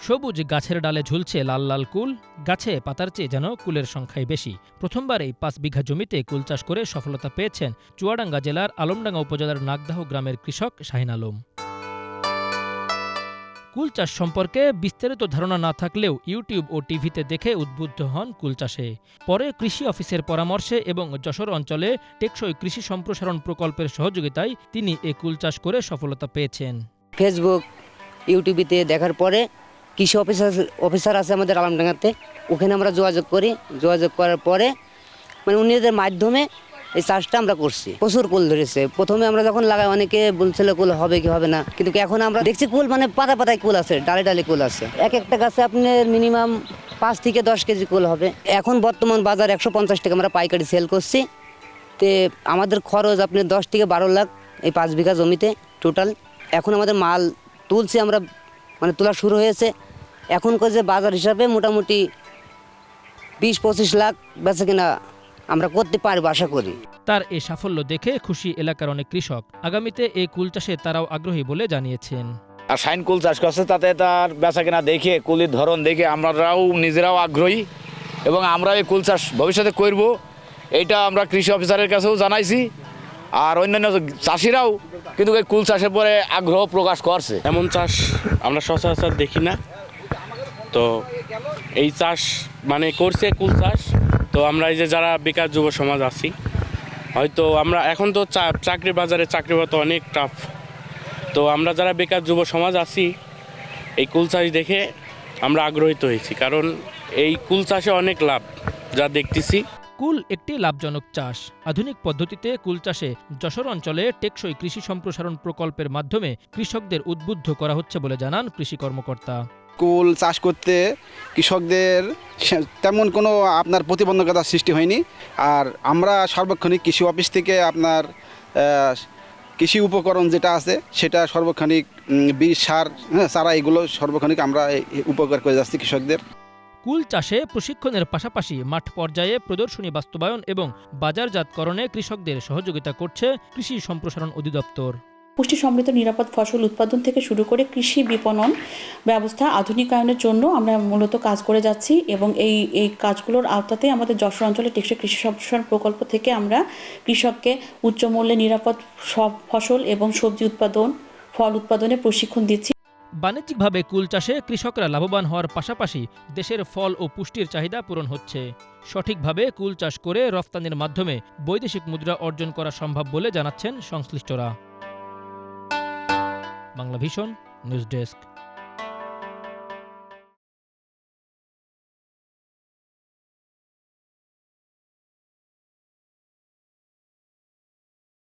সবুজ গাছের ডালে ঝুলছে লাল লাল কুল, গাছে পাতার চেয়ে যেন কুলের সংখ্যাই বেশি। প্রথমবার এই ৫ বিঘা জমিতে কুল চাষ করে সফলতা পেয়েছেন চুয়াডাঙ্গা জেলার আলমডাঙ্গা উপজেলার নাগদাহ গ্রামের কৃষক শাহিন আলম। কুল চাষ সম্পর্কে বিস্তারিত ধারণা না থাকলেও ইউটিউব ও টিভিতে দেখে উদ্বুদ্ধ হন কুল চাষে। পরে কৃষি অফিসের পরামর্শে এবং যশোর অঞ্চলে টেকসই কৃষি সম্প্রসারণ প্রকল্পের সহযোগিতায় তিনি এ কুল চাষ করে সফলতা পেয়েছেন। ফেসবুক, ইউটিউবিতে দেখার পরে কৃষি অফিসার আছে আমাদের আলমডাঙ্গাতে, ওখানে আমরা যোগাযোগ করি। যোগাযোগ করার পরে উনিদের মাধ্যমে এই চাষটা আমরা করছি। প্রচুর কুল ধরেছে। প্রথমে আমরা যখন লাগাই অনেকে বলছিল কুল হবে কি হবে না, কিন্তু এখন আমরা দেখছি কুল পাতা পাতায় কুল আছে, ডালে ডালে কুল আছে। এক একটা গাছে আপনার মিনিমাম 5 থেকে 10 কেজি কুল হবে। এখন বর্তমান বাজার 150 টাকা আমরা পাইকারি সেল করছি। তে আমাদের খরচ আপনার 10 থেকে 12 লাখ এই 5 বিঘা জমিতে টোটাল। এখন আমাদের মাল তুলছি আমরা, তোলা শুরু হয়েছে। এখন যে বাজার হিসাবে মোটামুটি 20-25 লাখ বেচা কিনা আমরা করতে পারবো আশা করি। তার এই সাফল্য দেখে খুশি এলাকার অনেক কৃষক। আগামীতে এই কুল চাষে তারাও আগ্রহী বলে জানিয়েছেন। আর শাইন কুল চাষ করছে, তাতে তার বেচা কিনা দেখে, কুলির ধরন দেখে আমরাও নিজেরাও আগ্রহী এবং আমরা এই কুল চাষ ভবিষ্যতে করব, এইটা আমরা কৃষি অফিসারের কাছেও জানাইছি। আর অন্যান্য চাষিরাও কিন্তু এই কুল চাষের পরে আগ্রহ প্রকাশ করছে। এমন চাষ আমরা সচরাচর দেখি না, তো এই চাষ করছে কুল চাষ। তো আমরা এই যে যারা বেকার যুব সমাজ আছি, হয়তো আমরা এখন তো চাকরি বাজারে চাকরি পাওয়া অনেক টাফ, তো আমরা যারা বেকার যুব সমাজ আছি এই কুল চাষ দেখে আমরা আগ্রহীত হয়েছি, কারণ এই কুল চাষে অনেক লাভ যা দেখতেছি। কুল একটি লাভজনক চাষ। আধুনিক পদ্ধতিতে কুল চাষে যশোর অঞ্চলে টেকসই কৃষি সম্প্রসারণ প্রকল্পের মাধ্যমে কৃষকদের উদ্বুদ্ধ করা হচ্ছে বলে জানান কৃষি কর্মকর্তা। কুল চাষ করতে কৃষকদের তেমন কোনো আপনার প্রতিবন্ধকতা সৃষ্টি হয়নি। আর আমরা সার্বক্ষণিক কৃষি অফিস থেকে আপনার কৃষি উপকরণ যেটা আছে সেটা সার্বক্ষণিক বীজ, সার, চারা এগুলো সার্বক্ষণিক আমরা উপকার করে যাচ্ছি কৃষকদের। কুল চাষে প্রশিক্ষণের পাশাপাশি মাঠ পর্যায়ে প্রদর্শনী বাস্তবায়ন এবং বাজারজাতকরণে কৃষকদের সহযোগিতা করছে কৃষি সম্প্রসারণ অধিদপ্তর। পুষ্টি সমৃদ্ধ নিরাপদ ফসল উৎপাদন থেকে শুরু করে কৃষি বিপণন ব্যবস্থা আধুনিকায়নের জন্য আমরা মূলত কাজ করে যাচ্ছি এবং এই কাজগুলোর আওতাতে আমাদের যশোর অঞ্চলে টেকসই কৃষি সম্প্রসারণ প্রকল্প থেকে আমরা কৃষককে উচ্চ মূল্যে নিরাপদ সব ফসল এবং সবজি উৎপাদন, ফল উৎপাদনে প্রশিক্ষণ দিচ্ছি। বাণিজ্যিকভাবে কুল চাষে কৃষকরা লাভবান হওয়ার পাশাপাশি দেশের ফল ও পুষ্টির চাহিদা পূরণ হচ্ছে। সঠিকভাবে কুল চাষ করে রফতানির মাধ্যমে বৈদেশিক মুদ্রা অর্জন করা সম্ভব বলে জানাচ্ছেন সংশ্লিষ্টরা। Banglavision news desk.